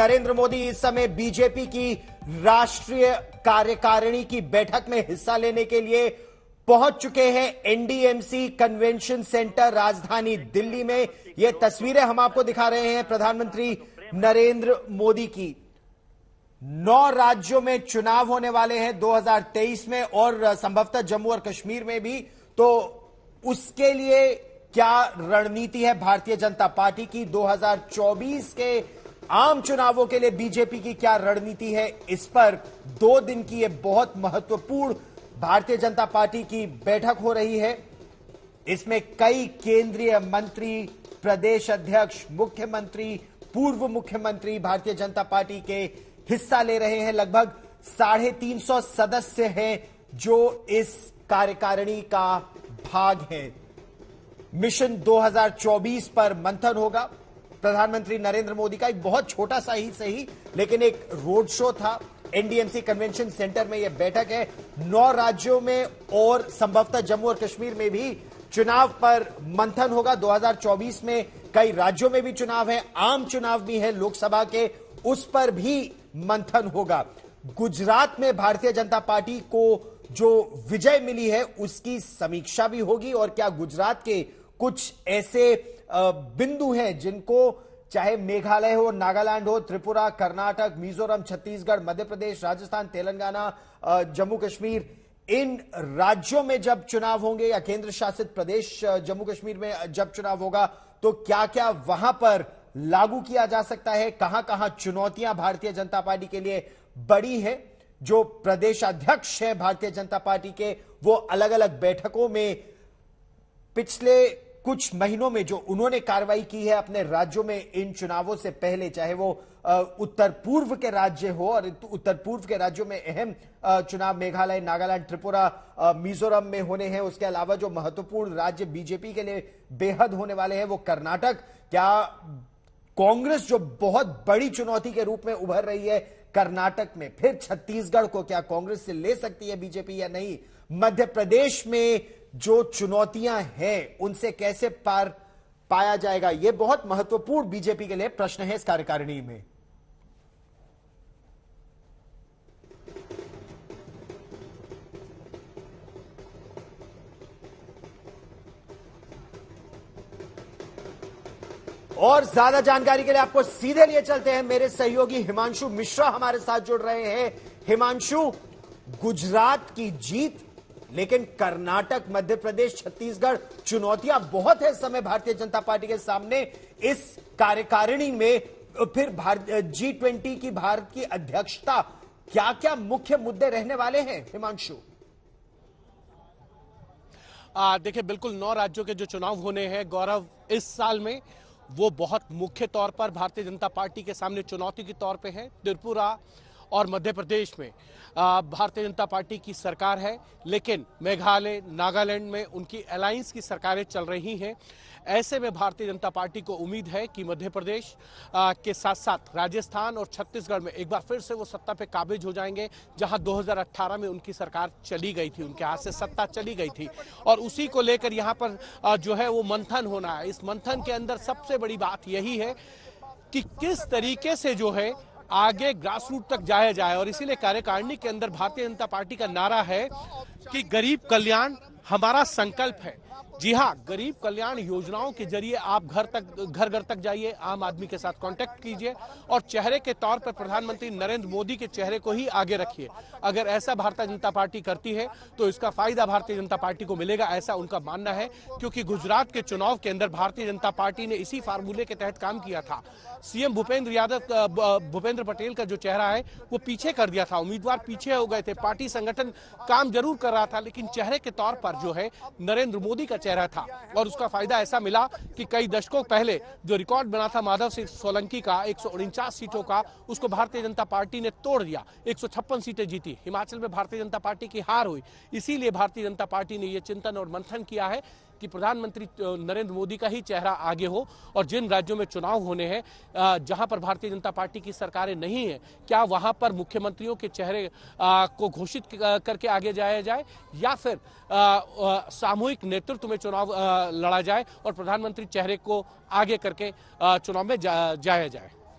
नरेंद्र मोदी इस समय बीजेपी की राष्ट्रीय कार्यकारिणी की बैठक में हिस्सा लेने के लिए पहुंच चुके हैं एनडीएमसी कन्वेंशन सेंटर राजधानी दिल्ली में। ये तस्वीरें हम आपको दिखा रहे हैं प्रधानमंत्री नरेंद्र मोदी की। 9 राज्यों में चुनाव होने वाले हैं 2023 में और संभवतः जम्मू और कश्मीर में भी। तो उसके लिए क्या रणनीति है भारतीय जनता पार्टी की? 2024 के आम चुनावों के लिए बीजेपी की क्या रणनीति है? इस पर 2 दिन की यह बहुत महत्वपूर्ण भारतीय जनता पार्टी की बैठक हो रही है। इसमें कई केंद्रीय मंत्री, प्रदेश अध्यक्ष, मुख्यमंत्री, पूर्व मुख्यमंत्री भारतीय जनता पार्टी के हिस्सा ले रहे हैं। लगभग 350 सदस्य हैं जो इस कार्यकारिणी का भाग हैं। मिशन 2024 पर मंथन होगा। प्रधानमंत्री नरेंद्र मोदी का एक बहुत छोटा सा ही सही लेकिन एक रोड शो था। एनडीएमसी कन्वेंशन सेंटर में यह बैठक है। 9 राज्यों में और संभवतः जम्मू और कश्मीर में भी चुनाव पर मंथन होगा। 2024 में कई राज्यों में भी चुनाव है, आम चुनाव भी है लोकसभा के, उस पर भी मंथन होगा। गुजरात में भारतीय जनता पार्टी को जो विजय मिली है उसकी समीक्षा भी होगी और क्या गुजरात के कुछ ऐसे बिंदु हैं जिनको चाहे मेघालय हो, नागालैंड हो, त्रिपुरा, कर्नाटक, मिजोरम, छत्तीसगढ़, मध्य प्रदेश, राजस्थान, तेलंगाना, जम्मू कश्मीर, इन राज्यों में जब चुनाव होंगे या केंद्र शासित प्रदेश जम्मू कश्मीर में जब चुनाव होगा तो क्या क्या वहां पर लागू किया जा सकता है? कहां कहां चुनौतियां भारतीय जनता पार्टी के लिए बड़ी है? जो प्रदेश अध्यक्ष हैं भारतीय जनता पार्टी के, वो अलग अलग बैठकों में पिछले कुछ महीनों में जो उन्होंने कार्रवाई की है अपने राज्यों में इन चुनावों से पहले, चाहे वो उत्तर पूर्व के राज्य हो, और उत्तर पूर्व के राज्यों में अहम चुनाव मेघालय, नागालैंड, त्रिपुरा, मिजोरम में होने हैं। उसके अलावा जो महत्वपूर्ण राज्य बीजेपी के लिए बेहद होने वाले हैं वो कर्नाटक। क्या कांग्रेस जो बहुत बड़ी चुनौती के रूप में उभर रही है कर्नाटक में, फिर छत्तीसगढ़ को क्या कांग्रेस से ले सकती है बीजेपी या नहीं? मध्य प्रदेश में जो चुनौतियां हैं उनसे कैसे पार पाया जाएगा? यह बहुत महत्वपूर्ण बीजेपी के लिए प्रश्न है इस कार्यकारिणी में। और ज्यादा जानकारी के लिए आपको सीधे लिए चलते हैं। मेरे सहयोगी हिमांशु मिश्रा हमारे साथ जुड़ रहे हैं। हिमांशु, गुजरात की जीत, लेकिन कर्नाटक, मध्य प्रदेश, छत्तीसगढ़, चुनौतियां बहुत है इस समय भारतीय जनता पार्टी के सामने इस कार्यकारिणी में। फिर G20 की भारत की अध्यक्षता, क्या क्या मुख्य मुद्दे रहने वाले हैं हिमांशु? देखिए, बिल्कुल 9 राज्यों के जो चुनाव होने हैं गौरव इस साल में, वो बहुत मुख्य तौर पर भारतीय जनता पार्टी के सामने चुनौती के तौर पे है। त्रिपुरा और मध्य प्रदेश में भारतीय जनता पार्टी की सरकार है, लेकिन मेघालय, नागालैंड में उनकी अलायंस की सरकारें चल रही हैं। ऐसे में भारतीय जनता पार्टी को उम्मीद है कि मध्य प्रदेश के साथ साथ राजस्थान और छत्तीसगढ़ में एक बार फिर से वो सत्ता पे काबिज हो जाएंगे, जहां 2018 में उनकी सरकार चली गई थी, उनके हाथ से सत्ता चली गई थी। और उसी को लेकर यहाँ पर जो है वो मंथन होना है। इस मंथन के अंदर सबसे बड़ी बात यही है कि किस तरीके से जो है आगे ग्रास रूट तक जाया जाए। और इसीलिए कार्यकारिणी के अंदर भारतीय जनता पार्टी का नारा है कि गरीब कल्याण हमारा संकल्प है। जी हाँ, गरीब कल्याण योजनाओं के जरिए आप घर घर तक जाइए, आम आदमी के साथ कांटेक्ट कीजिए और चेहरे के तौर पर प्रधानमंत्री नरेंद्र मोदी के चेहरे को ही आगे रखिए। अगर ऐसा भारतीय जनता पार्टी करती है तो इसका फायदा भारतीय जनता पार्टी को मिलेगा, ऐसा उनका मानना है। क्योंकि गुजरात के चुनाव के अंदर भारतीय जनता पार्टी ने इसी फार्मूले के तहत काम किया था। सीएम भूपेंद्र पटेल का जो चेहरा है वो पीछे कर दिया था, उम्मीदवार पीछे हो गए थे, पार्टी संगठन काम जरूर कर रहा था, लेकिन चेहरे के तौर पर जो है नरेंद्र मोदी का चेहरा था। और उसका फायदा ऐसा मिला कि कई दशकों पहले जो रिकॉर्ड बना था माधव सिंह सोलंकी का 149 सीटों का, उसको भारतीय जनता पार्टी ने तोड़ दिया, 156 सीटें जीती। हिमाचल में भारतीय जनता पार्टी की हार हुई। इसीलिए भारतीय जनता पार्टी ने यह चिंतन और मंथन किया है कि प्रधानमंत्री नरेंद्र मोदी का ही चेहरा आगे हो। और जिन राज्यों में चुनाव होने हैं, जहां पर भारतीय जनता पार्टी की सरकारें नहीं है, क्या वहां पर मुख्यमंत्रियों के चेहरे को घोषित करके आगे जाया जाए या फिर सामूहिक नेतृत्व में चुनाव लड़ा जाए और प्रधानमंत्री चेहरे को आगे करके चुनाव में जाया जाए।